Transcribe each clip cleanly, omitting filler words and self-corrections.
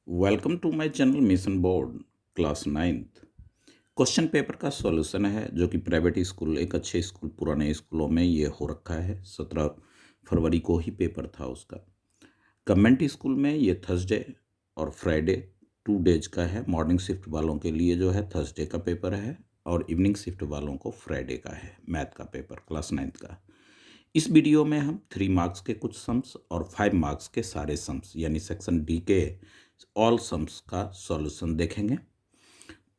Welcome to my channel mission board class 9th। Question paper का solution है जो कि प्राइवेट स्कूल, एक अच्छे स्कूल, पुराने स्कूलों में ये हो रखा है। 17 फरवरी को ही पेपर था उसका। गवर्नमेंट स्कूल में ये थर्सडे और फ्राइडे 2 डेज का है। मॉर्निंग शिफ्ट वालों के लिए जो है थर्सडे का पेपर है और इवनिंग शिफ्ट वालों को फ्राइडे का है मैथ का पेपर, क्लास 9th का। इस वीडियो में हम 3 मार्क्स के कुछ सम्स और 5 मार्क्स के सारे सम्स यानी सेक्शन डी के ऑल सम्स का सॉल्यूशन देखेंगे।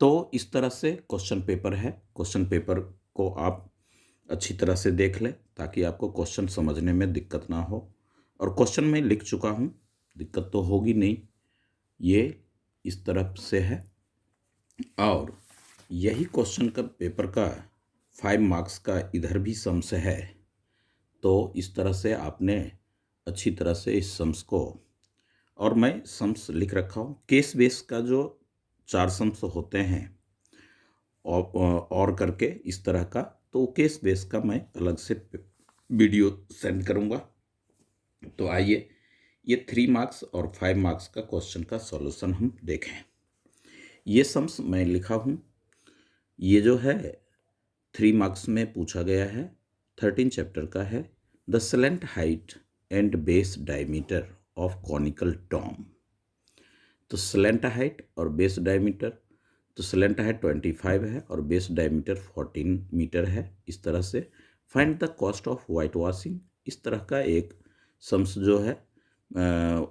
तो इस तरह से क्वेश्चन पेपर है। क्वेश्चन पेपर को आप अच्छी तरह से देख लें ताकि आपको क्वेश्चन समझने में दिक्कत ना हो। और क्वेश्चन मैं लिख चुका हूँ, दिक्कत तो होगी नहीं। ये इस तरफ से है और यही क्वेश्चन का पेपर का 5 मार्क्स का इधर भी सम्स है। तो इस तरह से आपने अच्छी तरह से इस सम्स को, और मैं सम्स लिख रखा हूँ। केस बेस का जो 4 सम्स होते हैं और करके इस तरह का, तो केस बेस का मैं अलग से वीडियो सेंड करूँगा। तो आइए ये 3 मार्क्स और 5 मार्क्स का क्वेश्चन का सॉल्यूशन हम देखें। ये सम्स मैं लिखा हूँ। ये जो है 3 मार्क्स में पूछा गया है, 13 चैप्टर का है। The slant height and base diameter of conical Tom. तो स्लेंट हाइट और बेस डायमीटर, तो स्लेंट हाइट 25 है और बेस डायमीटर 14 मीटर है। इस तरह से find the cost of white washing, इस तरह का एक सम्स जो है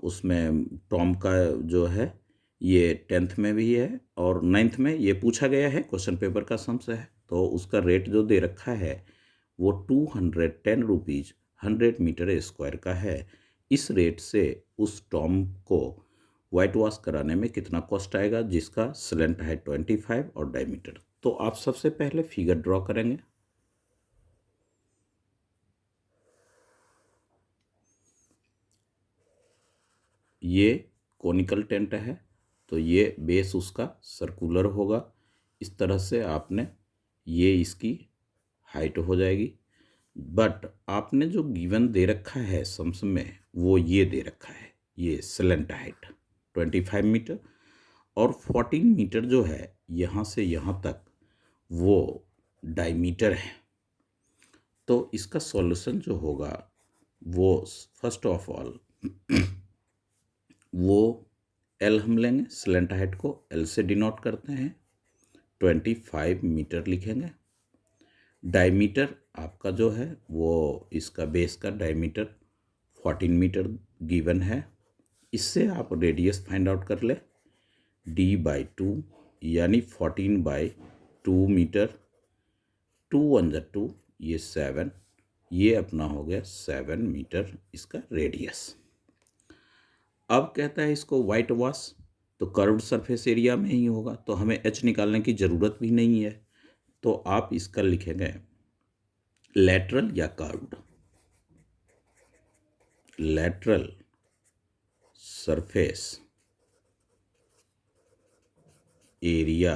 उसमें टॉम का जो है ये 10th में भी है और 9th में ये पूछा गया है, क्वेश्चन पेपर का सम्स है। तो उसका रेट जो दे रखा है वो 210 रुपीज़ 100 मीटर स्क्वायर का है। इस रेट से उस टॉम को वाइट वॉश कराने में कितना कॉस्ट आएगा, जिसका स्लेंट है 25 और डायमीटर। तो आप सबसे पहले फिगर ड्रॉ करेंगे। ये कोनिकल टेंट है तो ये बेस उसका सर्कुलर होगा। इस तरह से आपने, ये इसकी हाइट हो जाएगी। बट आपने जो गिवन दे रखा है सम्स में वो ये दे रखा है, ये स्लेंट हाइट 25 मीटर और 14 मीटर जो है यहाँ से यहाँ तक वो डायमीटर है। तो इसका सॉल्यूशन जो होगा वो फर्स्ट ऑफ ऑल वो एल हम लेंगे। स्लेंट हाइट को एल से डिनोट करते हैं, 25 मीटर लिखेंगे। डायमीटर आपका जो है वो इसका बेस का डायमीटर 14 मीटर गिवन है। इससे आप रेडियस फाइंड आउट कर ले, d/2 यानी 14/2 मीटर। 2 1 जा 2, ये 7, ये अपना हो गया 7 मीटर इसका रेडियस। अब कहता है इसको वाइट वॉश, तो कर्व्ड सरफेस एरिया में ही होगा, तो हमें एच निकालने की ज़रूरत भी नहीं है। तो आप इसका लिखेंगे लेटरल या curved. Lateral surface area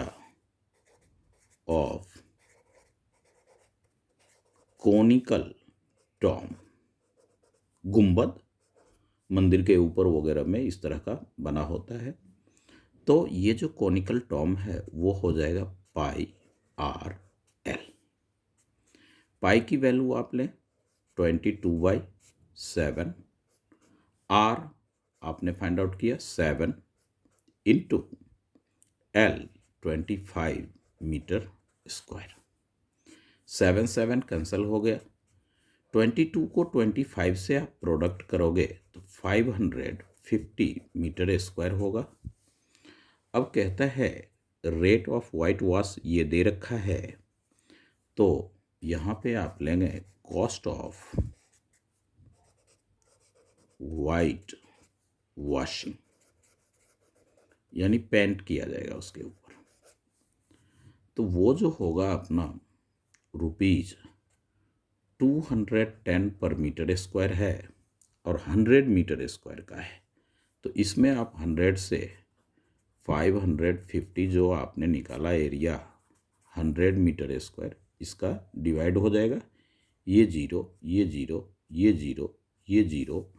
of conical Tom. गुंबद मंदिर के ऊपर वगैरह में इस तरह का बना होता है। तो ये जो कोनिकल टॉम है वो हो जाएगा πr/l। पाई की वैल्यू आप लें 22/7। आर आपने फाइंड आउट किया 7 into L 25 metre square. 7 7 cancel हो गया। 22 को 25 से आप प्रोडक्ट करोगे तो 550 मीटर स्क्वायर होगा। अब कहता है रेट ऑफ वाइट वॉश ये दे रखा है, तो यहाँ पे आप लेंगे कॉस्ट ऑफ वाइट वॉशिंग, यानी पेंट किया जाएगा उसके ऊपर। तो वो जो होगा अपना ₹210 पर मीटर स्क्वायर है और 100 मीटर स्क्वायर का है। तो इसमें आप 100 से 550 जो आपने निकाला एरिया 100 मीटर स्क्वायर, इसका डिवाइड हो जाएगा। ये जीरो, ये जीरो, ये जीरो, ये जीरो।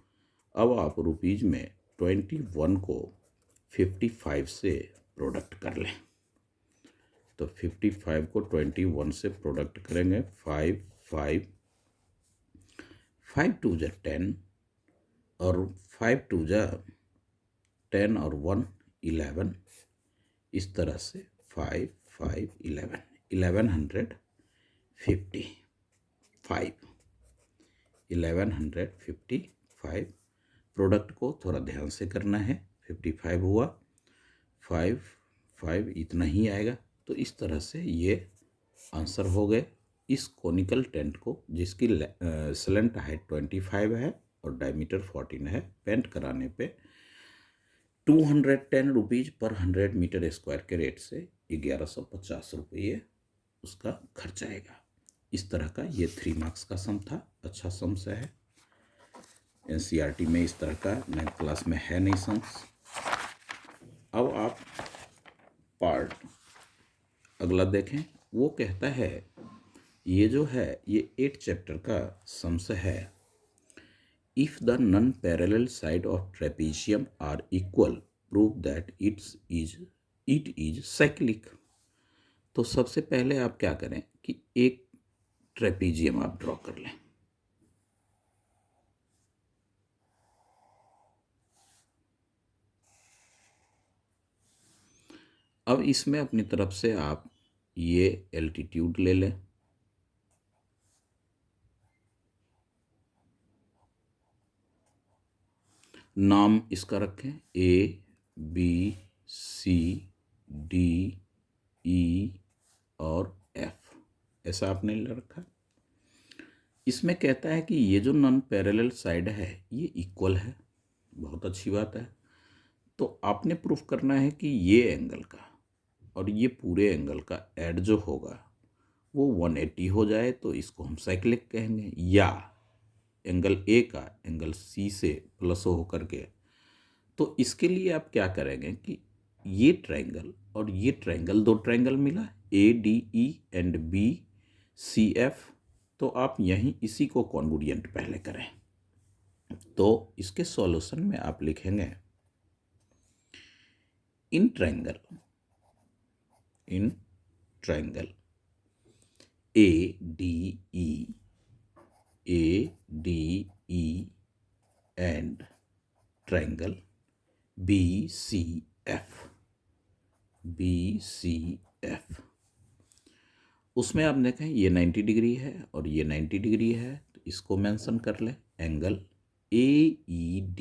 अब आप रुपीज़ में 21 को 55 से प्रोडक्ट कर लें। तो 55 को 21 से प्रोडक्ट करेंगे। 5 5 5 2 जा 10 और 5 2 जा 10 और 1 11। इस तरह से 5 5 11 1155 प्रोडक्ट को थोड़ा ध्यान से करना है। 55 हुआ, 5 5 इतना ही आएगा। तो इस तरह से ये आंसर हो गए। इस कोनिकल टेंट को जिसकी स्लेंट हाइट 25 है और डायमीटर 14 है, पेंट कराने पे 210 रुपीज़ पर 100 मीटर स्क्वायर के रेट से 1150 रुपये उसका खर्च आएगा। इस तरह का ये 3 मार्क्स का सम था। अच्छा सम से है। एनसीईआरटी में इस तरह का 9th क्लास में है नहीं सम्स। अब आप पार्ट अगला देखें। वो कहता है, ये जो है ये 8 चैप्टर का सम्स है। If the non parallel side of trapezium are equal prove that it is cyclic. तो सबसे पहले आप क्या करें कि एक ट्रेपीजियम आप ड्रॉ कर लें। अब इसमें अपनी तरफ से आप ये एल्टीट्यूड ले लें। नाम इसका रखें A B C D E और F, ऐसा आपने ले रखा। इसमें कहता है कि ये जो नॉन पैरेलल साइड है ये इक्वल है। बहुत अच्छी बात है। तो आपने प्रूफ करना है कि ये एंगल का और ये पूरे एंगल का ऐड जो होगा वो 180 हो जाए तो इसको हम साइक्लिक कहेंगे, या एंगल ए का एंगल सी से प्लस हो करके। तो इसके लिए आप क्या करेंगे कि ये ट्रायंगल और ये ट्रायंगल, दो ट्रायंगल मिला ADE एंड BCF, तो आप यहीं इसी को कॉन्ग्रुएंट पहले करें। तो इसके सॉल्यूशन में आप लिखेंगे in triangle ADE and triangle BCF। उसमें आप देखें ये 90 डिग्री है और ये 90 डिग्री है, तो इसको मेंशन कर ले। Angle AED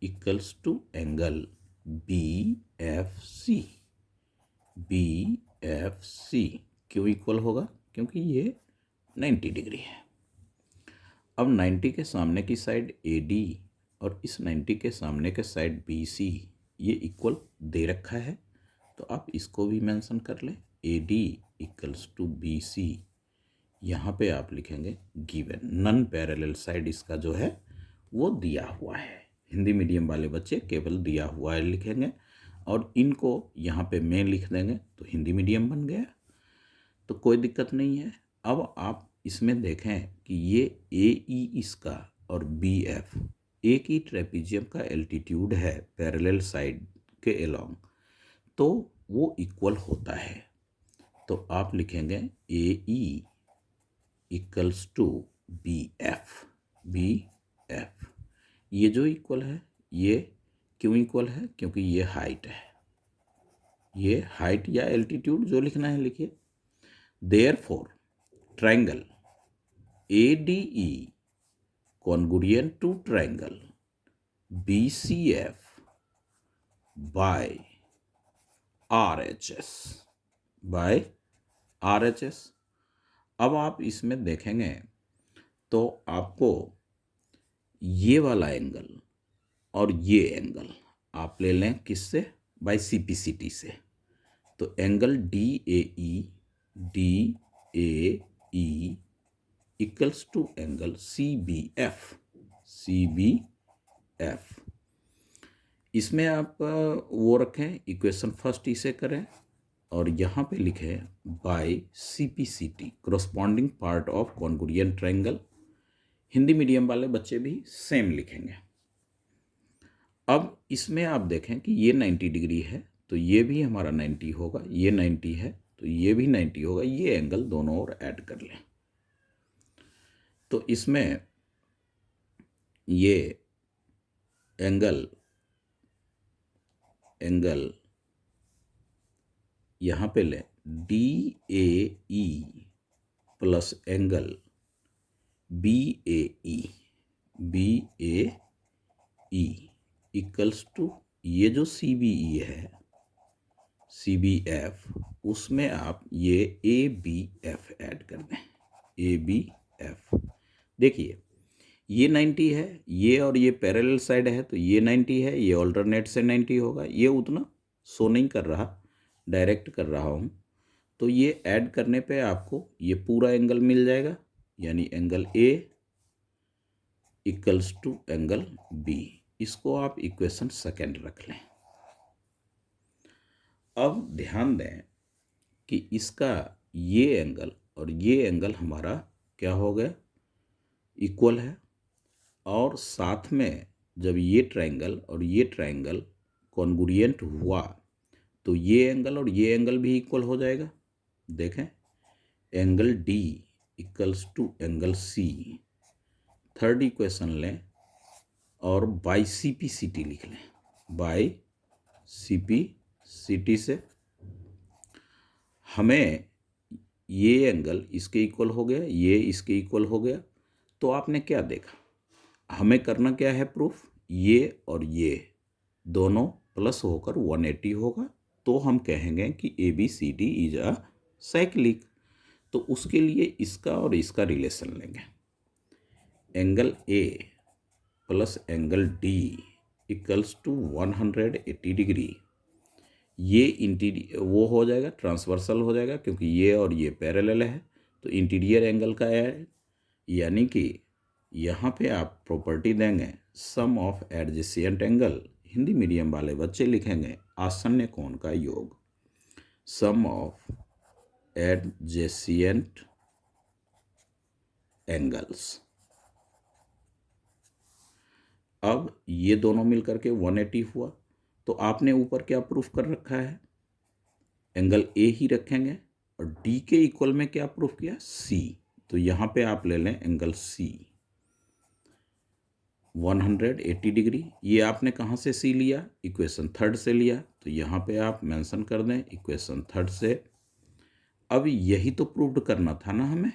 equals to angle BFC। क्यों इक्वल होगा? क्योंकि ये 90 डिग्री है। अब 90 के सामने की साइड AD और इस 90 के सामने के साइड BC ये इक्वल दे रखा है, तो आप इसको भी मेंशन कर लें। AD इक्वल्स टू BC, यहाँ पे आप लिखेंगे गिवन। नॉन पैरेलल साइड इसका जो है वो दिया हुआ है। हिंदी मीडियम वाले बच्चे केवल दिया हुआ है लिखेंगे और इनको यहाँ पे मैं लिख देंगे तो हिंदी मीडियम बन गया, तो कोई दिक्कत नहीं है। अब आप इसमें देखें कि ये AE इसका और BF एक ही ट्रेपीजियम का एल्टीट्यूड है पैरेलल साइड के अलोंग, तो वो इक्वल होता है। तो आप लिखेंगे AE इक्वल्स टू BF। ये जो इक्वल है, ये क्यों इक्वल है? क्योंकि ये हाइट है। ये हाइट या एल्टीट्यूड जो लिखना है लिखिए। Therefore triangle ADE congruent to triangle BCF by RHS। अब आप इसमें देखेंगे तो आपको ये वाला एंगल और ये एंगल आप ले लें किससे? बाय CPCT से। तो angle DAE equals to angle CBF। इसमें आप वो रखें, इक्वेशन फर्स्ट इसे करें और यहाँ पे लिखें by CPCT corresponding part of congruent triangle. Hindi medium वाले बच्चे भी सेम लिखेंगे। अब इसमें आप देखें कि ये 90 डिग्री है तो ये भी हमारा 90 होगा, ये 90 है तो ये भी 90 होगा। ये एंगल दोनों ओर ऐड कर लें तो इसमें ये एंगल यहाँ पे लें DAE plus angle BAE equals to ये जो CBE है CBF, उसमें आप ये ABF ऐड कर दें, ABF। देखिए ये 90 है, ये और ये पैरेलल साइड है तो ये 90 है, ये ऑल्टरनेट से 90 होगा। ये उतना शो नहीं कर रहा, डायरेक्ट कर रहा हूँ, तो ये ऐड करने पे आपको ये पूरा एंगल मिल जाएगा, यानी angle A equals to angle B। इसको आप इक्वेशन सेकेंड रख लें। अब ध्यान दें कि इसका ये एंगल और ये एंगल हमारा क्या हो गया, इक्वल है। और साथ में जब ये ट्रायंगल और ये ट्रायंगल कॉन्ग्रुएंट हुआ तो ये एंगल और ये एंगल भी इक्वल हो जाएगा। देखें angle D equals to angle C। Third equation लें और बाई CP/CT लिख लें। बाई CP/CT से हमें ये एंगल इसके इक्वल हो गया, ये इसके इक्वल हो गया। तो आपने क्या देखा, हमें करना क्या है प्रूफ, ये और ये दोनों प्लस होकर 180 होगा तो हम कहेंगे कि ABCD इज अ साइक्लिक। तो उसके लिए इसका और इसका रिलेशन लेंगे। Angle A plus angle D equals to 180 degree. ये इंटीरियर वो हो जाएगा, ट्रांसवर्सल हो जाएगा क्योंकि ये और ये पैरेलल है तो इंटीरियर एंगल का है, यानी कि यहाँ पे आप प्रॉपर्टी देंगे sum of adjacent angle. Hindi medium वाले बच्चे लिखेंगे आसन्न कोण का योग, सम ऑफ एडजेसेंट एंगल्स। अब ये दोनों मिलकर के 180 हुआ तो आपने ऊपर क्या प्रूफ कर रखा है, एंगल A ही रखेंगे और D के इक्वल में क्या प्रूफ किया, C। तो यहाँ पे आप ले लें एंगल C 180 डिग्री। ये आपने कहाँ से C लिया, इक्वेशन थर्ड से लिया, तो यहाँ पे आप मेंशन कर दें इक्वेशन थर्ड से। अब यही तो प्रूव्ड करना था ना हमें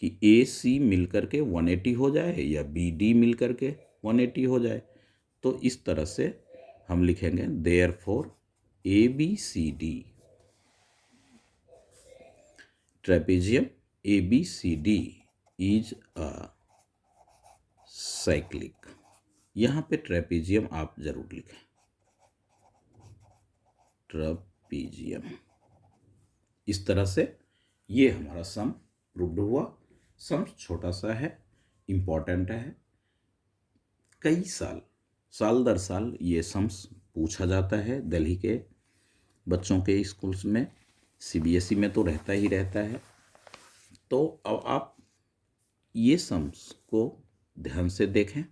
कि AC मिलकर के 180 हो जाए या BD मिलकर के 180 हो जाए। तो इस तरह से हम लिखेंगे therefore ABCD trapezium ABCD is a cyclic. यहाँ पे ट्रेपेजियम आप जरूर लिखें, ट्रेपेजियम। इस तरह से ये हमारा सम प्रूव्ड हुआ। सम छोटा सा है, इम्पॉर्टेंट है, कई साल दर साल ये सम्स पूछा जाता है दिल्ली के बच्चों के स्कूल्स में, CBSE में तो रहता ही रहता है। तो अब आप ये सम्स को ध्यान से देखें।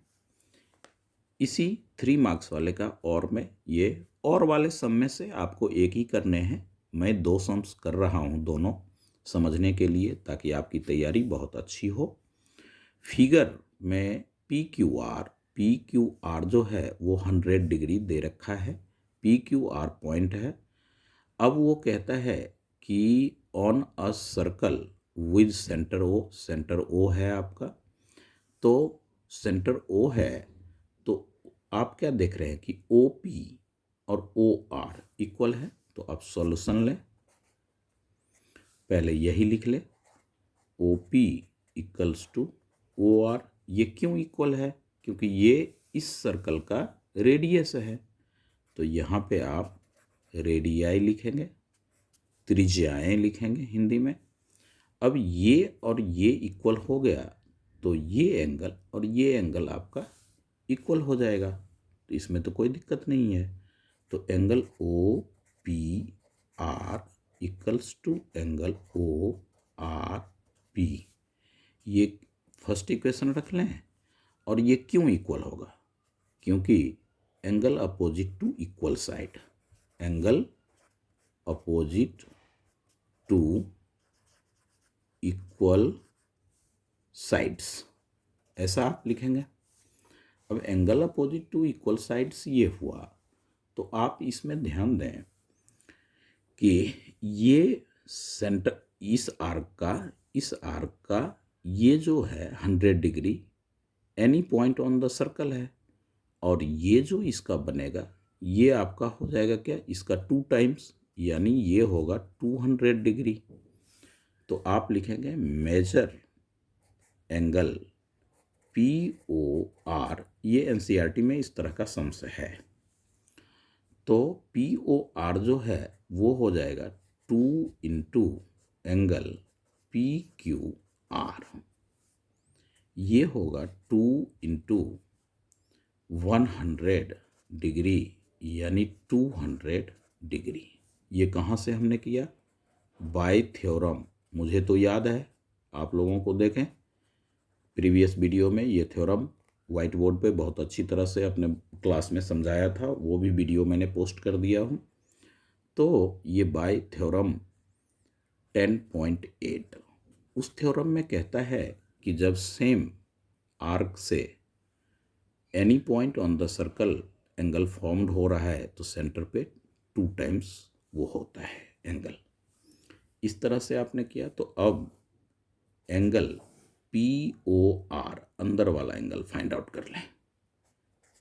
इसी 3 मार्क्स वाले का और में ये और वाले सम में से आपको एक ही करने हैं। मैं 2 सम्स कर रहा हूँ दोनों समझने के लिए, ताकि आपकी तैयारी बहुत अच्छी हो। फिगर में PQR जो है वो 100 डिग्री दे रखा है, PQR पॉइंट है। अब वो कहता है कि on a circle with centre O है आपका, तो सेंटर O है तो आप क्या देख रहे हैं कि OP और OR इक्वल है। तो आप सॉल्यूशन लें, पहले यही लिख ले OP इक्वल्स टू OR। ये क्यों इक्वल है, क्योंकि ये इस सर्कल का रेडियस है। तो यहाँ पे आप रेडियाई लिखेंगे, त्रिज्याएं लिखेंगे हिंदी में। अब ये और ये इक्वल हो गया तो ये एंगल और ये एंगल आपका इक्वल हो जाएगा, तो इसमें तो कोई दिक्कत नहीं है। तो angle OPR equals to angle ORP, ये फर्स्ट इक्वेशन रख लें। और ये क्यों इक्वल होगा, क्योंकि angle opposite to equal side, angle opposite to equal sides, ऐसा आप लिखेंगे। अब angle opposite to equal sides ये हुआ, तो आप इसमें ध्यान दें कि ये सेंटर इस आर्क का ये जो है 100 degree any point on the circle है, और ये जो इसका बनेगा ये आपका हो जाएगा क्या, इसका 2 टाइम्स, यानी ये होगा 200 डिग्री। तो आप लिखेंगे मेजर एंगल POR, ये एनसीईआरटी में इस तरह का सम्स है। तो POR जो है वो हो जाएगा 2 इंटू एंगल PQR, ये होगा 2 इंटू 100 डिग्री, यानी 200 डिग्री। ये कहाँ से हमने किया, बाय थ्योरम। मुझे तो याद है, आप लोगों को देखें प्रीवियस वीडियो में ये थ्योरम वाइट बोर्ड पे बहुत अच्छी तरह से अपने क्लास में समझाया था, वो भी वीडियो मैंने पोस्ट कर दिया हूँ। तो ये बाय थ्योरम 10.8 उस थ्योरम में कहता है कि जब सेम आर्क से any point on the circle angle formed हो रहा है तो सेंटर पे 2 टाइम्स वो होता है एंगल। इस तरह से आपने किया। तो अब एंगल POR, अंदर वाला एंगल फाइंड आउट कर लें।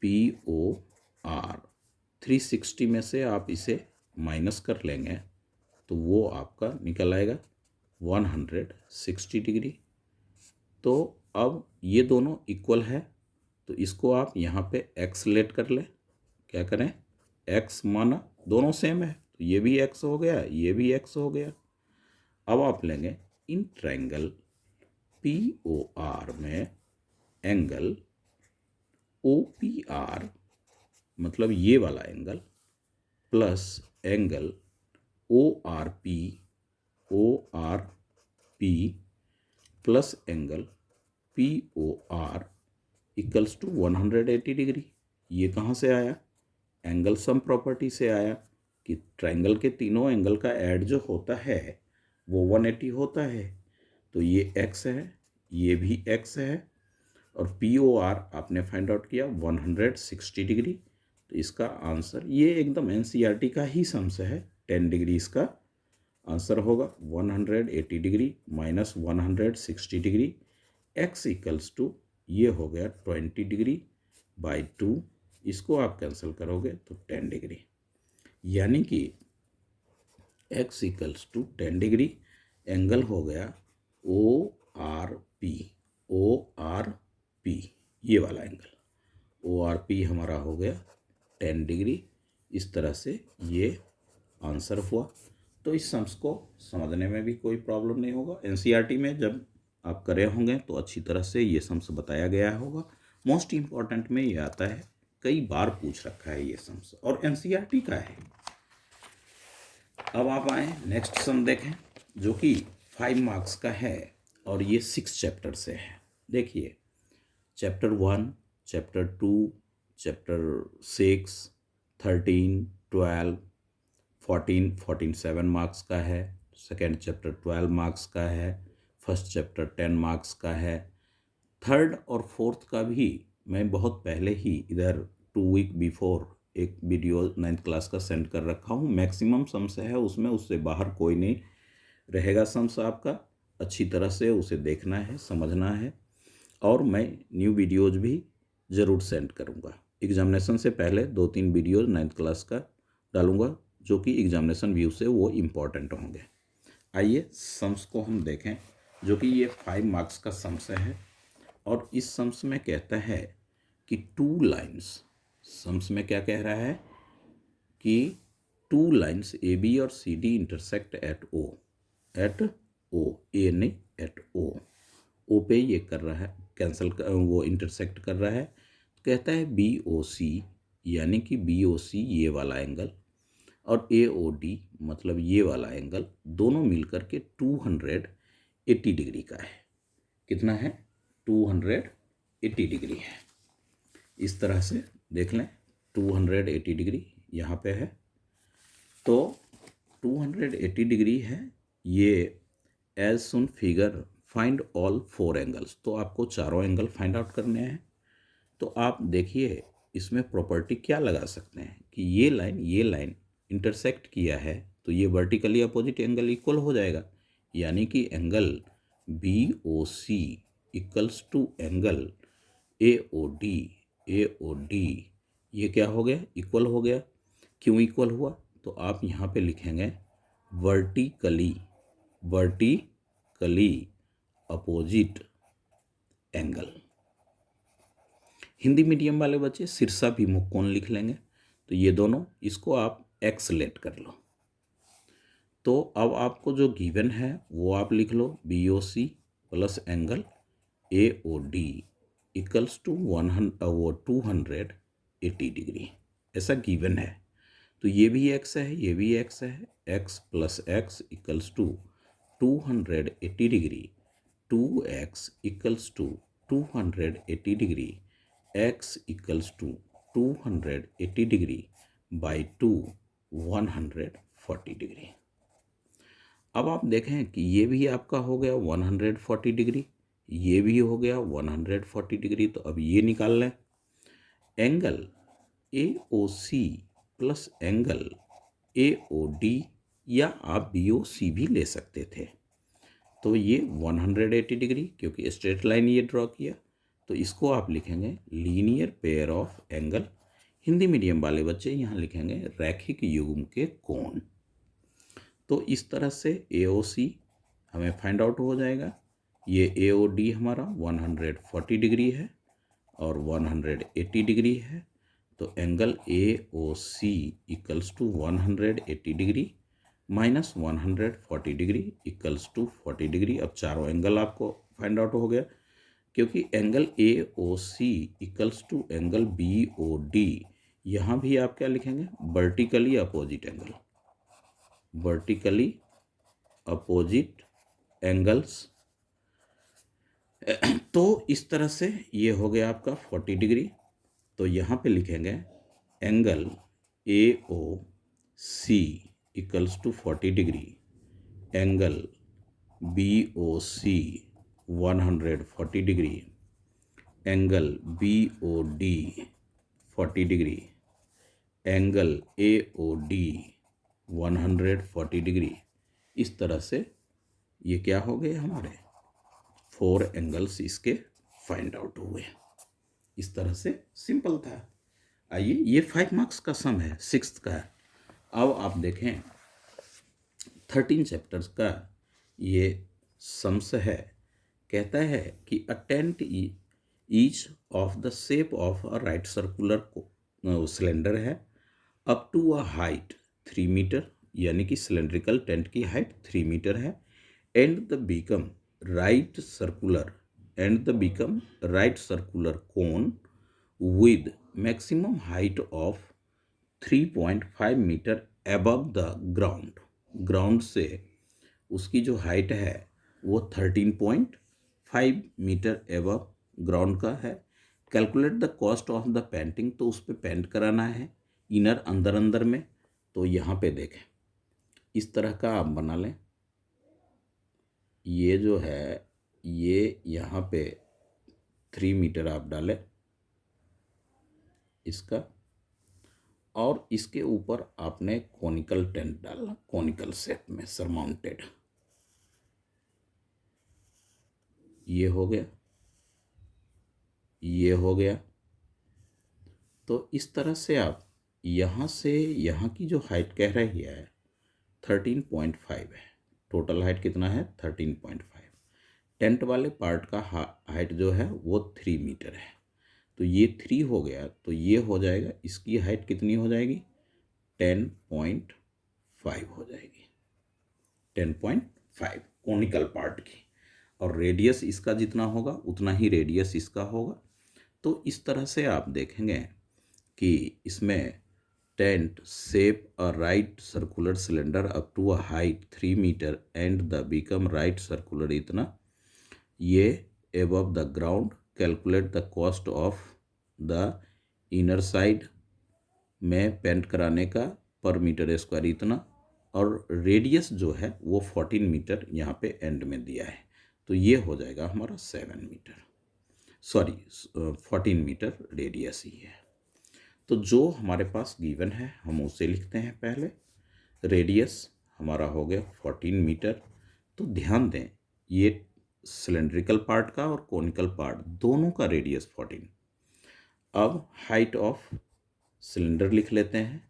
POR 360 में से आप इसे माइनस कर लेंगे तो वो आपका निकल आएगा 160 डिग्री। तो अब ये दोनों इक्वल है, तो इसको आप यहाँ पे x लेट कर लें। क्या करें, x माना दोनों सेम है, तो ये भी x हो गया, ये भी x हो गया। अब आप लेंगे इन ट्रायंगल POR में एंगल OPR, मतलब ये वाला angle, plus angle ORP plus angle POR equals to 180 degree. ये कहाँ से आया, एंगल सम प्रॉपर्टी से आया कि ट्रायंगल के तीनों एंगल का ऐड जो होता है वो 180 होता है। तो ये x है, ये भी x है, और POR आपने फाइंड आउट किया 160 डिग्री। तो इसका आंसर ये एकदम एनसीईआरटी का ही सम्स है, 10 डिग्री इसका आंसर होगा। 180 degree minus 160 degree, x equals to ये हो गया 20 डिग्री बाई 2, इसको आप कैंसिल करोगे तो 10 डिग्री, यानी कि x equals to 10 degree. Angle हो गया ORP, ये वाला एंगल ORP हमारा हो गया 10 डिग्री। इस तरह से ये आंसर हुआ। तो इस सम्स को समझने में भी कोई प्रॉब्लम नहीं होगा। एनसीईआरटी में जब आप करे होंगे तो अच्छी तरह से ये सम्स बताया गया होगा। मोस्ट इम्पॉर्टेंट में ये आता है, कई बार पूछ रखा है ये सम्स, और एनसीईआरटी का है। अब आप आए नेक्स्ट सम देखें, जो कि 5 मार्क्स का है और ये 6 चैप्टर से है। देखिए, चैप्टर 1, चैप्टर 2, चैप्टर 6, 13, 12, 14 7 मार्क्स का है। सेकेंड चैप्टर 12 मार्क्स का है। फर्स्ट चैप्टर 10 मार्क्स का है। थर्ड और फोर्थ का भी मैं बहुत पहले ही इधर 2 वीक बिफोर एक वीडियो 9th क्लास का सेंड कर रखा हूँ। मैक्सिमम सम्स है उसमें, उससे बाहर कोई नहीं रहेगा सम्स आपका। अच्छी तरह से उसे देखना है, समझना है, और मैं न्यू वीडियोज़ भी ज़रूर सेंड करूँगा। एग्जामिनेशन से पहले 2-3 वीडियोज़ 9th क्लास का डालूँगा, जो कि एग्जामिनेशन व्यू से वो इम्पॉर्टेंट होंगे। आइए सम्स को हम देखें, जो कि ये 5 मार्क्स का सम्स है। और इस सम्स में कहता है कि 2 लाइन्स, सम्स में क्या कह रहा है कि 2 लाइन्स AB और CD intersect at O, A नहीं एट O पे ये कर रहा है, वो इंटरसेक्ट कर रहा है। तो कहता है BOC, यानी कि BOC ये वाला एंगल और AOD मतलब ये वाला एंगल, दोनों मिलकर के 280 डिग्री का है। कितना है, 280 डिग्री है। इस तरह से देख लें। 280 डिग्री यहाँ पे है, तो 280 डिग्री है ये। As shown figure find all 4 angles, तो आपको चारों एंगल फाइंड आउट करने हैं। तो आप देखिए इसमें प्रॉपर्टी क्या लगा सकते हैं कि ये लाइन इंटरसेक्ट किया है तो ये वर्टिकली अपोजिट एंगल इक्वल हो जाएगा, यानी कि angle B O C equals to angle A O D, ये क्या हो गया, इक्वल हो गया। क्यों इक्वल हुआ, तो आप यहाँ पे लिखेंगे vertically opposite angle. Hindi medium वाले बच्चे शीर्षाभिमुख कोण लिख लेंगे, तो ये दोनों, इसको आप एक्स लेट कर लो। तो अब आपको जो गिवन है वो आप लिख लो, B O C plus angle A O D equals to 280 degree, ऐसा गिवन है। तो ये भी एक्स है, ये भी एक्स है, X plus X equals to 280 degree, 2x equals to 280 degree, x equals to 280 degree by 2 140 degree. अब आप देखें कि ये भी आपका हो गया 140 डिग्री, ये भी हो गया 140 डिग्री। तो अब ये निकाल लें, angle A O C plus angle A O D, या आप बी ओ सी भी ले सकते थे। तो ये 180 डिग्री, क्योंकि स्ट्रेट लाइन ये ड्रॉ किया, तो इसको आप लिखेंगे linear pair of angle. Hindi medium वाले बच्चे यहाँ लिखेंगे रैखिक युग्म के कोण। तो इस तरह से ए ओ सी हमें फाइंड आउट हो जाएगा। ये ए ओ डी हमारा 140 डिग्री है और 180 डिग्री है, तो angle A O C equals to 180 degree minus 140 degree equals to 40 degree. अब चारों एंगल आपको फाइंड आउट हो गया, क्योंकि angle A O C equals to angle B O D, यहाँ भी आप क्या लिखेंगे, vertically opposite angle, vertically opposite angles. तो इस तरह से ये हो गया आपका 40 डिग्री। तो यहाँ पे लिखेंगे angle A O C equals to 40 degree, angle B O C 140 degree, angle B O D 40 degree, angle A O D 140 degree. इस तरह से ये क्या हो गए, हमारे 4 एंगल्स इसके फाइंड आउट हुए। इस तरह से सिंपल था। आइए, ये 5 मार्क्स का सम है, 6th का। अब आप देखें 13 चैप्टर्स का ये सम्स है। कहता है कि a tent each of the shape of a right circular cylinder है up to a height 3 metre, यानी कि सिलेंड्रिकल टेंट की हाइट 3 मीटर है, and the become right circular cone with maximum height of 3.5 metre above the ground। Ground से उसकी जो height है वो 13.5 मीटर एबव ग्राउंड का है। Calculate the cost of the painting, तो उस पर पेंट कराना है इनर, अंदर में। तो यहाँ पे देखें, इस तरह का आप बना लें। ये जो है ये यहाँ पे 3 मीटर आप डालें इसका, और इसके ऊपर आपने कॉनिकल टेंट डालना, कॉनिकल शेप में सरमाउंटेड। ये हो गया, ये हो गया। तो इस तरह से आप यहाँ से यहाँ की जो हाइट कह रही है 13.5 है। टोटल हाइट कितना है, 13.5। टेंट वाले पार्ट का हाइट जो है वो 3 मीटर है। तो ये 3 हो गया, तो ये हो जाएगा, इसकी हाइट कितनी हो जाएगी, 10.5 हो जाएगी, 10.5 कॉनिकल पार्ट की। और रेडियस इसका जितना होगा उतना ही रेडियस इसका होगा। तो इस तरह से आप देखेंगे कि इसमें tent shape a right circular cylinder up to a height 3 metre and the become right circular इतना, ये above the ground, calculate the cost of the inner side में पेंट कराने का पर मीटर स्क्वायर इतना, और रेडियस जो है वो 14 मीटर यहाँ पे एंड में दिया है, तो ये हो जाएगा हमारा 7 मीटर, सॉरी 14 मीटर रेडियस ही है। तो जो हमारे पास गिवन है हम उसे लिखते हैं पहले। रेडियस हमारा हो गया 14 मीटर। तो ध्यान दें ये सिलेंड्रिकल पार्ट का और कोनिकल पार्ट दोनों का रेडियस 14। अब हाइट ऑफ सिलेंडर लिख लेते हैं।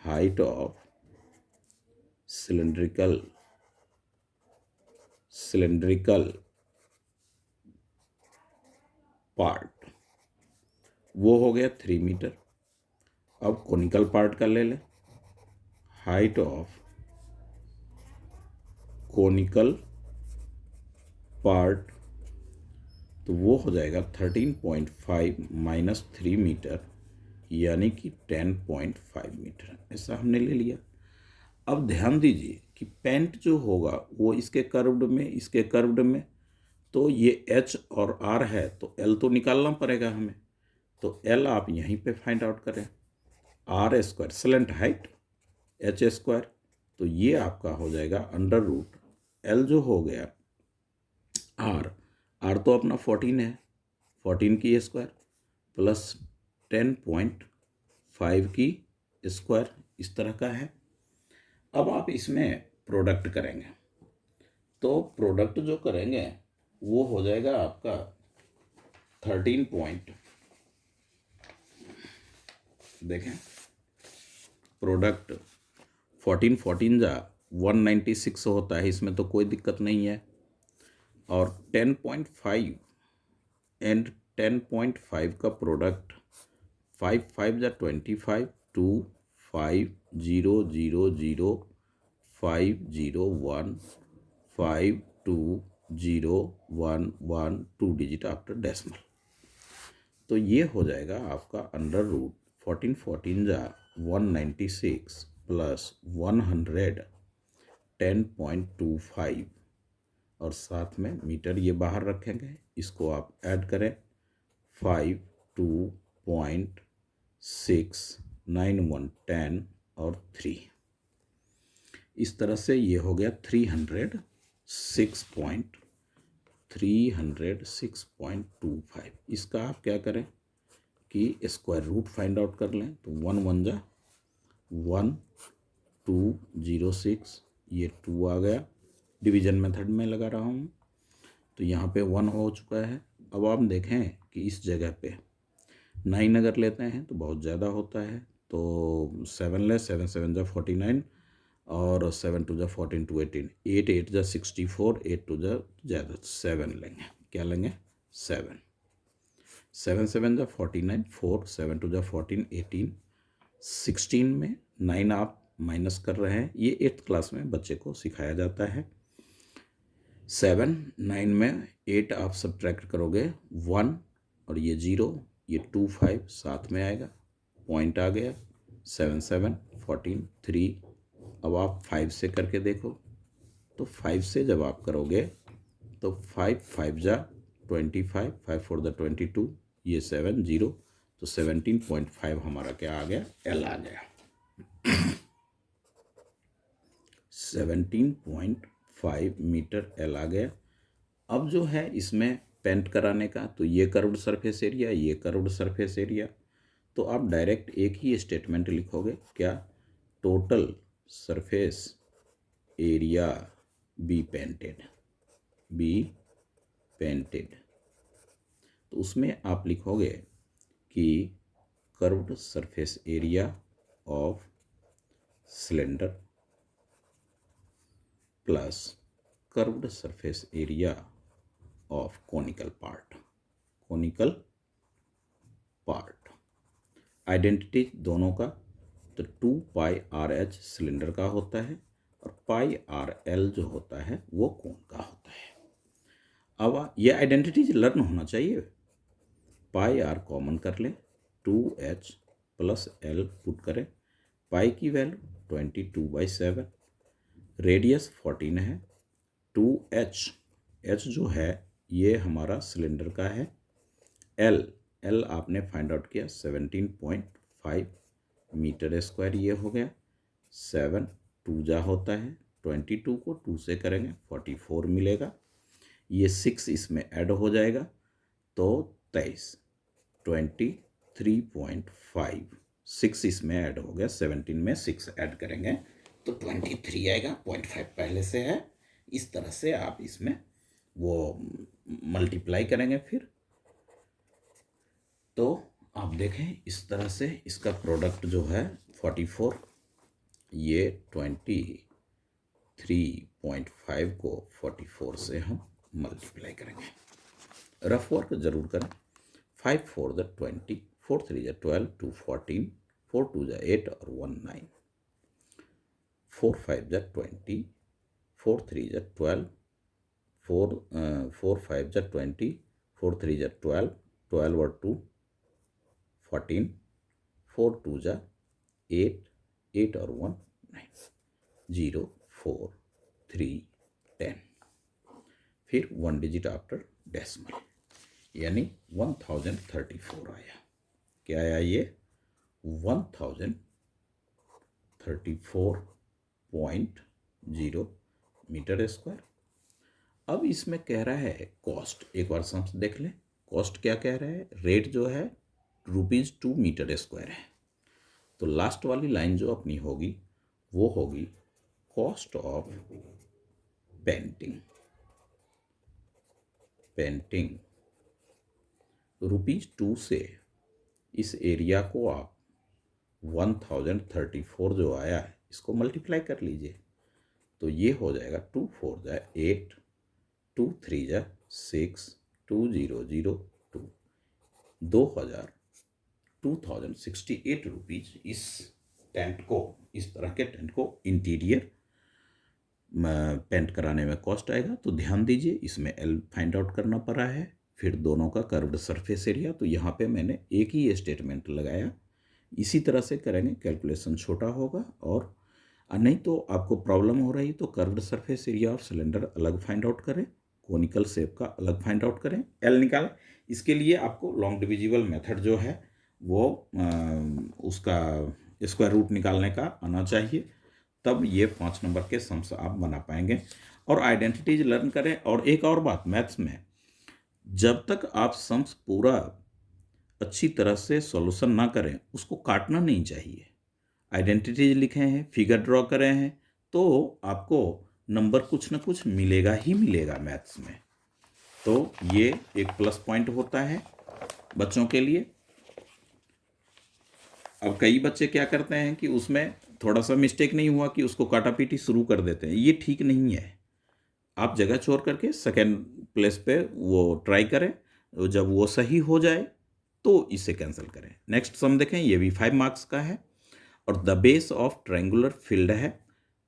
हाइट ऑफ सिलेंड्रिकल पार्ट वो हो गया 3 मीटर। अब कोनिकल पार्ट का ले लें। हाइट ऑफ कोनिकल पार्ट तो वो हो जाएगा 13.5 माइनस 3 मीटर, यानी कि 10.5 मीटर, ऐसा हमने ले लिया। अब ध्यान दीजिए कि पेंट जो होगा वो इसके कर्व्ड में, इसके कर्व्ड में, तो ये एच और आर है तो एल तो निकालना पड़ेगा हमें, तो एल आप यहीं पे फाइंड आउट करें। R square slant height H square, तो ये आपका हो जाएगा अंडर रूट एल जो हो गया आर तो अपना 14 है, 14 की स्क्वायर प्लस 10.5 की स्क्वायर, इस तरह का है। अब आप इसमें प्रोडक्ट करेंगे, तो प्रोडक्ट जो करेंगे वो हो जाएगा आपका 13 पॉइंट, देखें प्रोडक्ट 14 जा 196 होता है, इसमें तो कोई दिक्कत नहीं है। और 10.5 एंड 10.5 का प्रोडक्ट 5 जा 25, 2 5 0 0 0 5 0 1 5 2 0 1 1 2 डिजिट आफ्टर डेसिमल, तो ये हो जाएगा आपका अंडर रूट 14 जा 196 प्लस 100 10.25, और साथ में मीटर ये बाहर रखेंगे, इसको आप ऐड करें 5 2.6 9 1 10 और 3, इस तरह से ये हो गया 306.25। इसका आप क्या करें कि स्क्वायर रूट फाइंड आउट कर लें, तो 1 1 जा 1 206, ये 2 आ गया, डिवीजन मेथड में लगा रहा हूँ, तो यहाँ पे 1 हो चुका है। अब आप देखें कि इस जगह पे 9 अगर लेते हैं तो बहुत ज़्यादा होता है, तो 7 ले, 7 7 जा 49 और 7 2 जा 14 2 18, 8 8 जा 64, 8 2 जा ज़्यादा 7 लेंगे, क्या लेंगे 7 7 7 जा 49, 4 7 2 जा 14 18, 16 में 9 आप माइनस कर रहे हैं, ये 8th क्लास में बच्चे को सिखाया जाता है। 7 9 में 8 आप सब्ट्रैक्ट करोगे 1 और ये 0, ये 2 5 साथ में आएगा, पॉइंट आ गया 7 7 14 3। अब आप 5 से करके देखो, तो 5 से जब आप करोगे तो 5 5 जा 25, 5 4 जा 22, ये 7 0, तो 17.5 हमारा क्या आ गया, एल आ गया। 17.5 मीटर एल आ गया। अब जो है इसमें पेंट कराने का, तो ये कर्व्ड सरफेस एरिया, ये कर्व्ड सरफेस एरिया, तो आप डायरेक्ट एक ही स्टेटमेंट लिखोगे, क्या, total surface area be painted, तो उसमें आप लिखोगे कि curved surface area of cylinder plus curved surface area of conical part. Identity दोनों का, तो 2 पाई आर एच सिलेंडर का होता है और पाई आर एल जो होता है वो कोन का होता है। अब ये आइडेंटिटीज लर्न होना चाहिए। पाई आर कॉमन कर लें, 2h प्लस एल पुट करें, पाई की वैल्यू 22/7, रेडियस 14 है, 2h जो है ये हमारा सिलेंडर का है, एल आपने फाइंड आउट किया 17.5 मीटर स्क्वायर ये हो गया। 7 2 जा होता है, 22 को 2 से करेंगे 44 मिलेगा। ये 6 इसमें ऐड हो जाएगा तो 23 23.5। 6 इसमें ऐड हो गया, 17 में 6 ऐड करेंगे तो 23 आएगा। 0.5 पहले से है। इस तरह से आप इसमें वो मल्टीप्लाई करेंगे फिर तो आप देखें इस तरह से इसका प्रोडक्ट जो है 44, ये 23.5 को 44 से हम मल्टीप्लाई करेंगे। रफ वर्क जरूर करें। 5 4 ज़ा 20, 4 3 ज़ा 12, 2 14, 4 2 ज़ा 8 और 1 9, 4 5 ज़ा 20, 4 3 ज़ा 12, 4 5 ज़ा 20, 4 3 ज़ा 12, 12 और 2 14, 4 2 ज़ा 8, 8 और 1 9, 0 4 3 10। फिर 1 डिजिट आफ्टर डेसिमल यानी 1034 आया। क्या आया ये? 1034.0 मीटर स्क्वायर। अब इसमें कह रहा है कॉस्ट, एक बार सम्स देख लें। कॉस्ट क्या कह रहा है? रेट जो है ₹2 मीटर स्क्वायर है। तो लास्ट वाली लाइन जो अपनी होगी वो होगी कॉस्ट ऑफ पेंटिंग। पेंटिंग ₹2 से इस एरिया को आप 1034 जो आया है इसको मल्टीप्लाई कर लीजिए तो ये हो जाएगा 2 4 ज़ा 8, 2 3 ज़ा 6, 2 0 0 2, 2068 रुपीज इस टेंट को, इस तरह के टेंट को इंटीरियर पेंट कराने में कॉस्ट आएगा। तो ध्यान दीजिए इसमें एल फाइंड आउट करना पड़ा है, फिर दोनों का कर्व्ड सरफेस एरिया। तो यहाँ पे मैंने एक ही स्टेटमेंट लगाया। इसी तरह से करेंगे, कैलकुलेशन छोटा होगा। और नहीं तो आपको प्रॉब्लम हो रही तो curved surface area of cylinder अलग फाइंड आउट करें, कोनिकल शेप का अलग फाइंड आउट करें, एल निकालें। इसके लिए आपको लॉन्ग डिविजिबल मेथड जो है वो उसका स्क्वायर रूट निकालने का आना चाहिए, तब ये 5 नंबर के सम्स आप बना पाएंगे। और आइडेंटिटीज लर्न करें। और एक और बात, मैथ्स में जब तक आप सम्स पूरा अच्छी तरह से सॉल्यूशन ना करें उसको काटना नहीं चाहिए। आइडेंटिटीज लिखे हैं, फिगर ड्रॉ करे हैं तो आपको नंबर कुछ ना कुछ मिलेगा ही मिलेगा मैथ्स में। तो ये एक प्लस पॉइंट होता है बच्चों के लिए। अब कई बच्चे क्या करते हैं कि उसमें थोड़ा सा मिस्टेक नहीं हुआ कि उसको काटा पीटी शुरू कर देते हैं, ये ठीक नहीं है। आप जगह छोड़ करके सेकेंड प्लेस पे वो ट्राई करें, जब वो सही हो जाए तो इसे कैंसिल करें। नेक्स्ट सम देखें, ये भी 5 मार्क्स का है और the base of triangular field है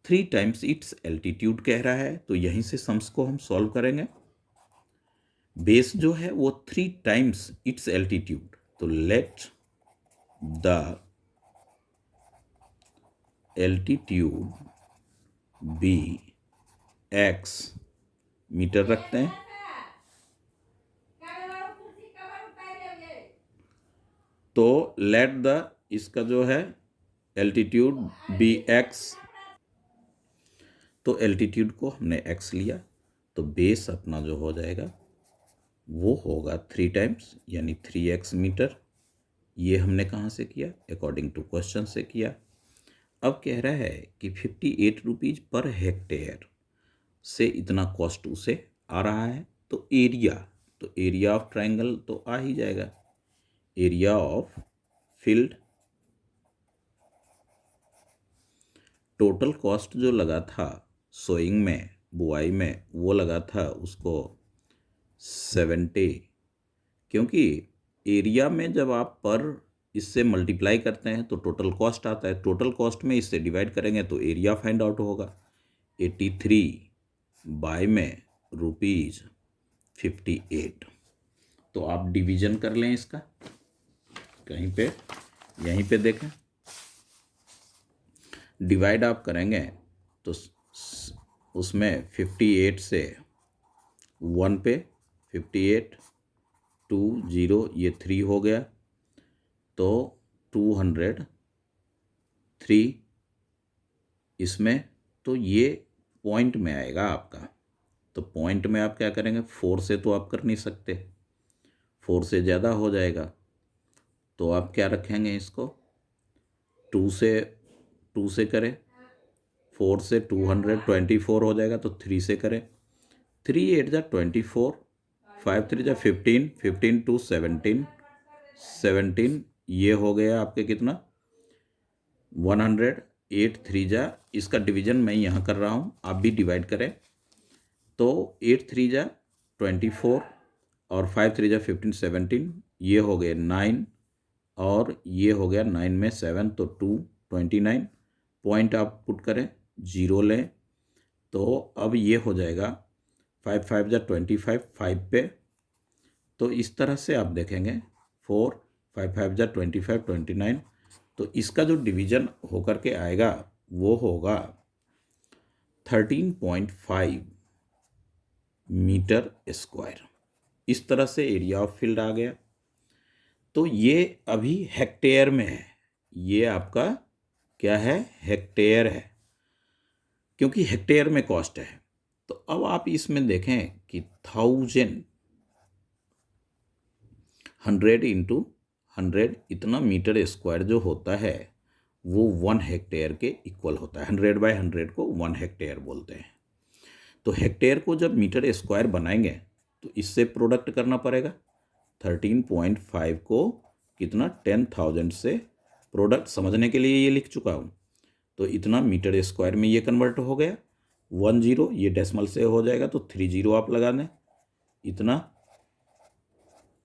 3 टाइम्स इट्स एल्टीट्यूड कह रहा है। तो यहीं से सम्स को हम सॉल्व करेंगे। बेस जो है वो 3 टाइम्स इट्स एल्टीट्यूड, तो let the altitude be x metre रखते हैं। तो लेट द इसका जो है एल्टीट्यूड बी x, तो एल्टीट्यूड को हमने x लिया तो बेस अपना जो हो जाएगा वो होगा 3 टाइम्स यानी 3x मीटर। ये हमने कहाँ से किया? अकॉर्डिंग टू क्वेश्चन से किया। अब कह रहा है कि 58 रुपीज पर हेक्टेयर से इतना कॉस्ट उसे आ रहा है। तो एरिया ऑफ ट्रायंगल तो आ ही जाएगा। Area of field, total cost जो लगा था सोइंग में, बुआई में, वो लगा था उसको 70, क्योंकि एरिया में जब आप पर इससे मल्टीप्लाई करते हैं तो टोटल कॉस्ट आता है। टोटल कॉस्ट में इससे डिवाइड करेंगे तो एरिया फाइंड आउट होगा। 83 बाय में ₹58। तो आप डिवीजन कर लें इसका, कहीं पे यहीं पे देखें, डिवाइड आप करेंगे तो उसमें 58 से 1 पे 58, 2 0 ये 3 हो गया तो 200 3 इसमें, तो ये पॉइंट में आएगा आपका। तो पॉइंट में आप क्या करेंगे, 4 से तो आप कर नहीं सकते, 4 से ज़्यादा हो जाएगा, तो आप क्या रखेंगे इसको, 2 से करें, 4 से 224 हो जाएगा, तो 3 से करें, 3 8 जा 24, 5 3 जा 15, 15 2 17, 17 ये हो गया आपके कितना 100, 8 3 जा, इसका डिवीजन मैं यहाँ कर रहा हूँ, आप भी डिवाइड करें, तो 8 3 जा 24 और 5 3 जा 15 17, ये हो गए 9 और ये हो गया 9 में 7 तो 2 29, पॉइंट आप पुट करें, 0 लें, तो अब ये हो जाएगा 5 5 जा 25, 5 पे, तो इस तरह से आप देखेंगे 4 5 5 जा 25 29, तो इसका जो डिवीजन होकर के आएगा वो होगा 13.5 मीटर स्क्वायर। इस तरह से एरिया ऑफ फील्ड आ गया। तो ये अभी हेक्टेयर में है, ये आपका क्या है, हेक्टेयर है, क्योंकि हेक्टेयर में कॉस्ट है। तो अब आप इसमें देखें कि 1000 100 इंटू 100 इतना मीटर स्क्वायर जो होता है वो 1 हेक्टेयर के इक्वल होता है। 100 बाय 100 को 1 हेक्टेयर बोलते हैं। तो हेक्टेयर को जब मीटर स्क्वायर बनाएंगे तो इससे प्रोडक्ट करना पड़ेगा। 13.5 को कितना 10,000 से प्रोडक्ट, समझने के लिए ये लिख चुका हूँ। तो इतना मीटर स्क्वायर में ये कन्वर्ट हो गया, 10 ये डेसिमल से हो जाएगा, तो 30 आप लगा दें, इतना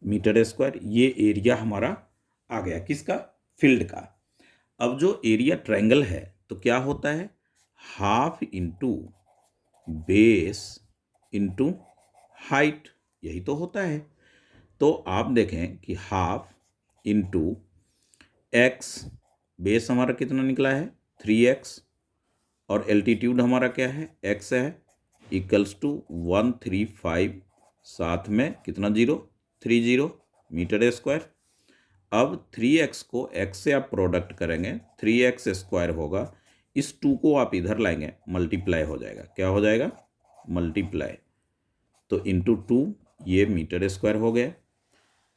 मीटर स्क्वायर। ये एरिया हमारा आ गया किसका, फील्ड का। अब जो एरिया ट्रायंगल है तो क्या होता है, half into base into height, यही तो होता है। तो आप देखें कि हाफ इंटू एक्स, बेस हमारा कितना निकला है 3x, और एल्टीट्यूड हमारा क्या है x है, इक्वल्स टू 135, साथ में कितना 0 30 मीटर स्क्वायर। अब 3x को x से आप प्रोडक्ट करेंगे, 3x स्क्वायर होगा, इस 2 को आप इधर लाएंगे, मल्टीप्लाई हो जाएगा, क्या हो जाएगा मल्टीप्लाई, तो इंटू 2 ये मीटर स्क्वायर हो गया।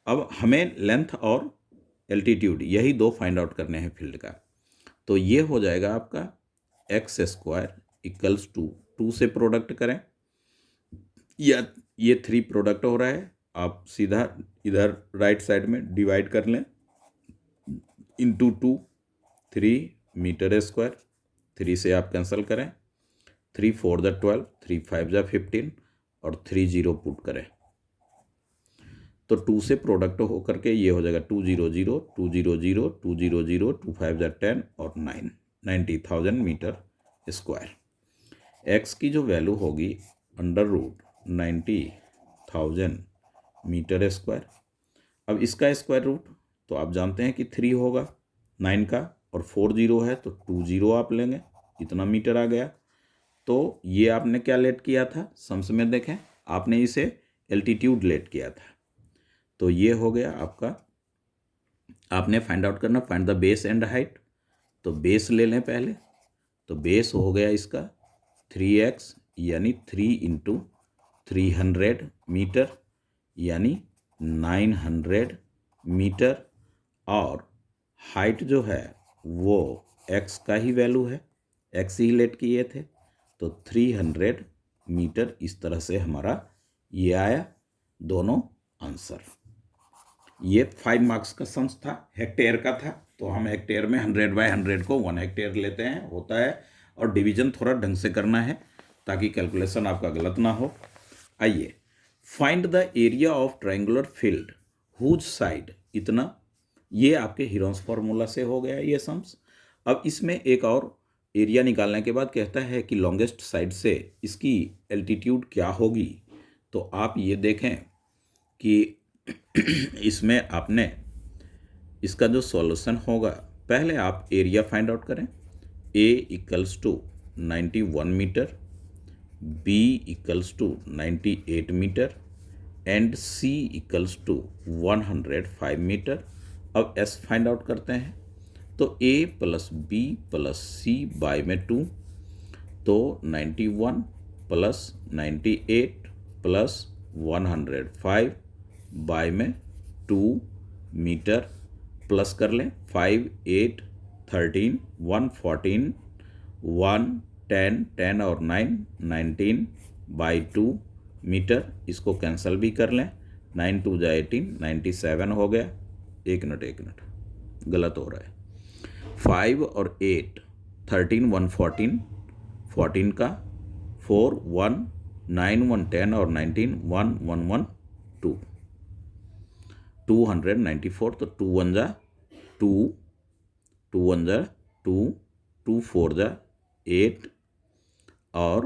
अब हमें लेंथ और एल्टीट्यूड यही दो फाइंड आउट करने हैं फील्ड का। तो ये हो जाएगा आपका एक्स स्क्वायर इक्वल्स टू 2 से प्रोडक्ट करें, या ये 3 प्रोडक्ट हो रहा है, आप सीधा इधर राइट साइड में डिवाइड कर लें, इंटू 2 3 मीटर स्क्वायर, 3 से आप कैंसिल करें, 3 4 जा 12, 3 5 जा 15 और 3 0 पुट करें, तो 2 से प्रोडक्ट होकर के ये हो जाएगा 2 0 0 2 0 0 2 0 0 2 5 जा 10 और 9 90,000 मीटर स्क्वायर। एक्स की जो वैल्यू होगी अंडर रूट 90,000 मीटर स्क्वायर। अब इसका स्क्वायर रूट तो आप जानते हैं कि 3 होगा 9 का, और 4 0 है तो 2 0 आप लेंगे, इतना मीटर आ गया। तो ये आपने क्या लेट किया था, सम्स में देखें, आपने इसे एल्टीट्यूड लेट किया था, तो ये हो गया आपका। आपने फाइंड आउट करना, find the base and height, तो बेस ले लें पहले, तो बेस हो गया इसका 3x यानी 3 इंटू 300 मीटर यानी 900 मीटर, और हाइट जो है वो x का ही वैल्यू है, x ही लेट किए थे, तो 300 मीटर। इस तरह से हमारा ये आया दोनों आंसर। ये 5 मार्क्स का सम्स था, हेक्टेयर का था, तो हम हेक्टेयर में 100 बाय 100 को 1 हेक्टेयर लेते हैं, होता है, और डिवीजन थोड़ा ढंग से करना है ताकि कैलकुलेशन आपका गलत ना हो। आइए, find the area of triangular field whose side, इतना, ये आपके हीरोन्स फार्मूला से हो गया ये सम्स। अब इसमें एक और एरिया निकालने के बाद कहता है कि लॉन्गेस्ट साइड से इसकी एल्टीट्यूड क्या होगी। तो आप ये देखें कि इसमें आपने इसका जो सॉल्यूशन होगा, पहले आप एरिया फाइंड आउट करें, a equals to 91 metre, b equals to 98 metre and c equals to 105 metre. अब s फाइंड आउट करते हैं, तो a plus B plus C by में 2, तो 91 प्लस 98 प्लस 105 बाय में 2 मीटर, प्लस कर लें 5 8 13 114 1 10 10 और 9 19 बाई 2 मीटर। इसको कैंसिल भी कर लें, 9 2 जा 18 97 हो गया। एक मिनट गलत हो रहा है। 5 और 8 13 1 14 14 का 4 1 9 1 10 और 19 1 1 1 2 294। तो 2 1 जा 2 2 1 जा 2 2 4 जा 8 और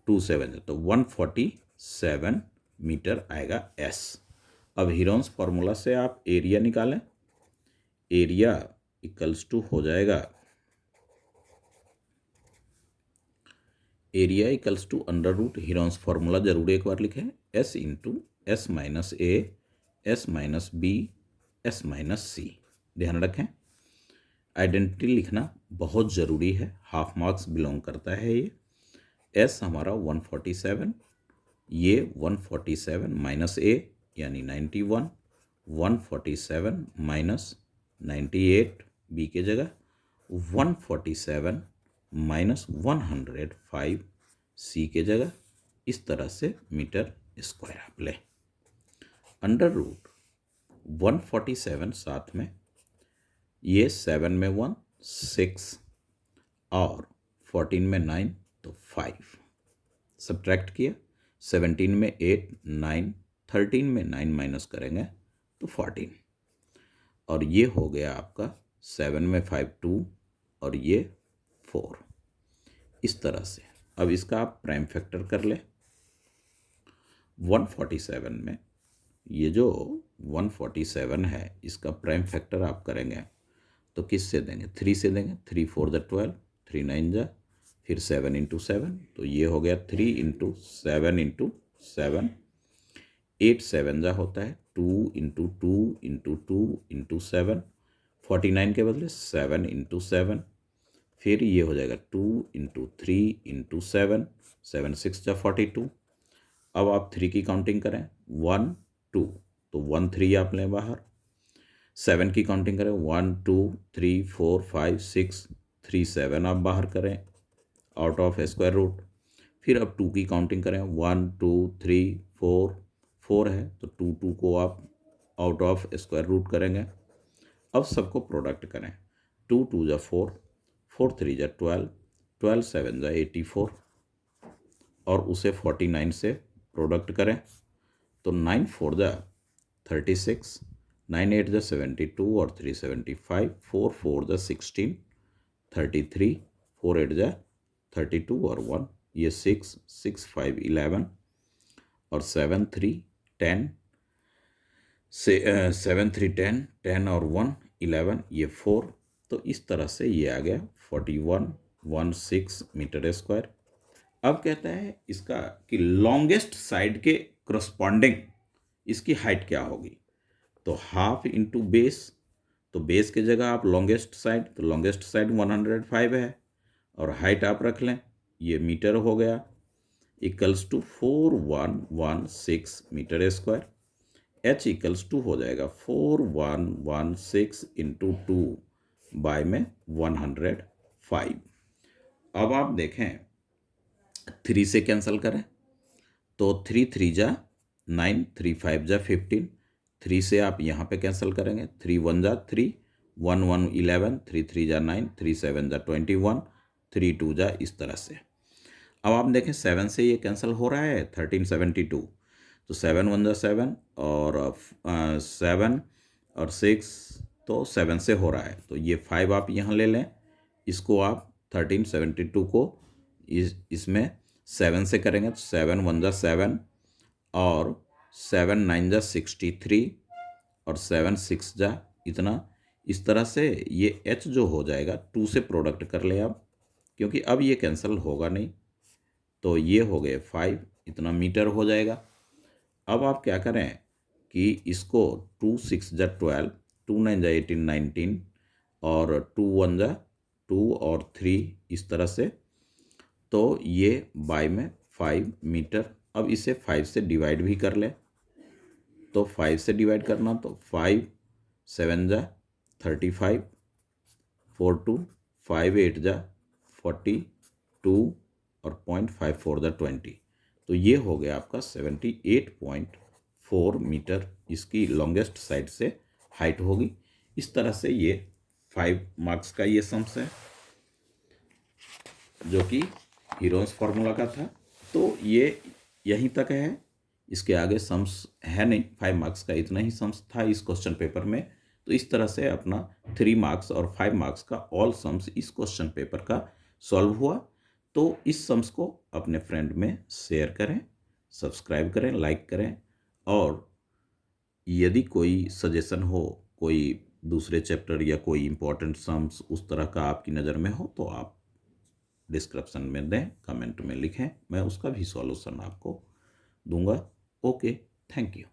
2 7 जा, तो 147 मीटर आएगा एस। अब हीरोन्स फार्मूला से आप एरिया निकालें। एरिया इक्वल्स टू हो जाएगा, area equals to under root, Heron's formula जरूर एक बार लिखें, s into s minus a s minus b s minus c. ध्यान रखें, आइडेंटिटी लिखना बहुत ज़रूरी है, हाफ मार्क्स बिलोंग करता है ये। एस हमारा 147, ये 147 माइनस ए यानी 91, 147 माइनस 98 बी के जगह, 147 माइनस 105 सी के जगह। इस तरह से मीटर स्क्वायर आप लें। अंडर रूट 147 साथ में ये 7 में 1 6 और 14 में 9 तो 5, सब्ट्रैक्ट किया, 17 में 8 9 13 में 9 माइनस करेंगे तो 14, और ये हो गया आपका 7 में 5 2 और ये 4। इस तरह से अब इसका आप प्राइम फैक्टर कर ले। 147 में ये जो 147 है इसका प्राइम फैक्टर आप करेंगे तो किससे देंगे, 3 से देंगे। 3 4 जा 12, 3 9 जा, फिर 7 इंटू 7, तो ये हो गया 3 इंटू 7 इंटू 7, 8 7 जा होता है 2 इंटू 2 इंटू 2 इंटू 7, 49 के बदले 7 इंटू 7, फिर ये हो जाएगा 2 इंटू 3 इंटू 7, 7 6 जा 42। अब आप 3 की काउंटिंग करें, 1 2, तो 1 3 आप लें बाहर। 7 की काउंटिंग करें, 1 2 3 4 5 6 3 7 आप बाहर करें आउट ऑफ स्क्वायर रूट। फिर अब 2 की काउंटिंग करें, 1 2 3 4 4 है तो 2 2 को आप आउट ऑफ स्क्वायर रूट करेंगे। अब सबको प्रोडक्ट करें, 2 2 जा 4, 4 3 जा 12, 12 7 जा 84, और उसे 49 से प्रोडक्ट करें तो 9 4 जा 36, 9 8 जा 72 और 3 75, 4 4 जा 16, 33, 4 8 जा 32 और 1 ये 6 6 5 11 और 7 3 10 से 7 3 10 10 और 1 11 ये 4। तो इस तरह से ये आ गया 4116 मीटर स्क्वायर। अब कहता है इसका कि लॉन्गेस्ट साइड के करस्पॉन्डिंग इसकी हाइट क्या होगी, तो हाफ इंटू बेस, तो बेस की जगह आप लॉन्गेस्ट साइड, तो लॉन्गेस्ट साइड 105 है और हाइट आप रख लें, ये मीटर हो गया, equals to 4116 metre square. H equals to हो जाएगा 4116 इंटू 2 बाय में 105। अब आप देखें 3 से कैंसिल करें तो 3 3 जा 9, 3 5 जा 15, 3 से आप यहाँ पे कैंसिल करेंगे, 3 1 जा 3, 1 1 11, 3 3 जा 9, 3 7 जा 21, 3 2 जा, इस तरह से। अब आप देखें 7 से ये कैंसिल हो रहा है 1372, तो 7 1 जा 7 और 7 और 6 तो 7 से हो रहा है, तो ये 5 आप यहाँ ले लें, इसको आप 1372 को इसमें 7 से करेंगे तो 7 1 जा 7 और 7 9 जा 63 और 7 6 जा इतना। इस तरह से ये h जो हो जाएगा 2 से प्रोडक्ट कर ले आप, क्योंकि अब ये कैंसिल होगा नहीं, तो ये हो गए 5 इतना मीटर हो जाएगा। अब आप क्या करें कि इसको 2 6 जा 12, 2 9 जा 18 19 और 2 1 जा 2 और 3 इस तरह से। तो ये बाय में 5 मीटर। अब इसे 5 से डिवाइड भी कर ले, तो 5 से डिवाइड करना तो 5 7 जा 35, 4 2 5 8 जा 42 और 0.54 जा 20। तो ये हो गया आपका 78.4 मीटर इसकी लॉन्गेस्ट साइड से हाइट होगी। इस तरह से ये 5 मार्क्स का ये सम्स है जो कि हीरोन्स फार्मूला का था। तो ये यहीं तक है, इसके आगे सम्स है नहीं। 5 मार्क्स का इतना ही सम्स था इस क्वेश्चन पेपर में। तो इस तरह से अपना 3 मार्क्स और 5 मार्क्स का ऑल सम्स इस क्वेश्चन पेपर का सॉल्व हुआ। तो इस सम्स को अपने फ्रेंड में शेयर करें, सब्सक्राइब करें, लाइक करें। और यदि कोई सजेशन हो, कोई दूसरे चैप्टर या कोई इम्पोर्टेंट सम्स उस तरह का आपकी नज़र में हो, तो आप डिस्क्रिप्शन में दें, कमेंट में लिखें, मैं उसका भी सॉल्यूशन आपको दूंगा। Okay, thank you.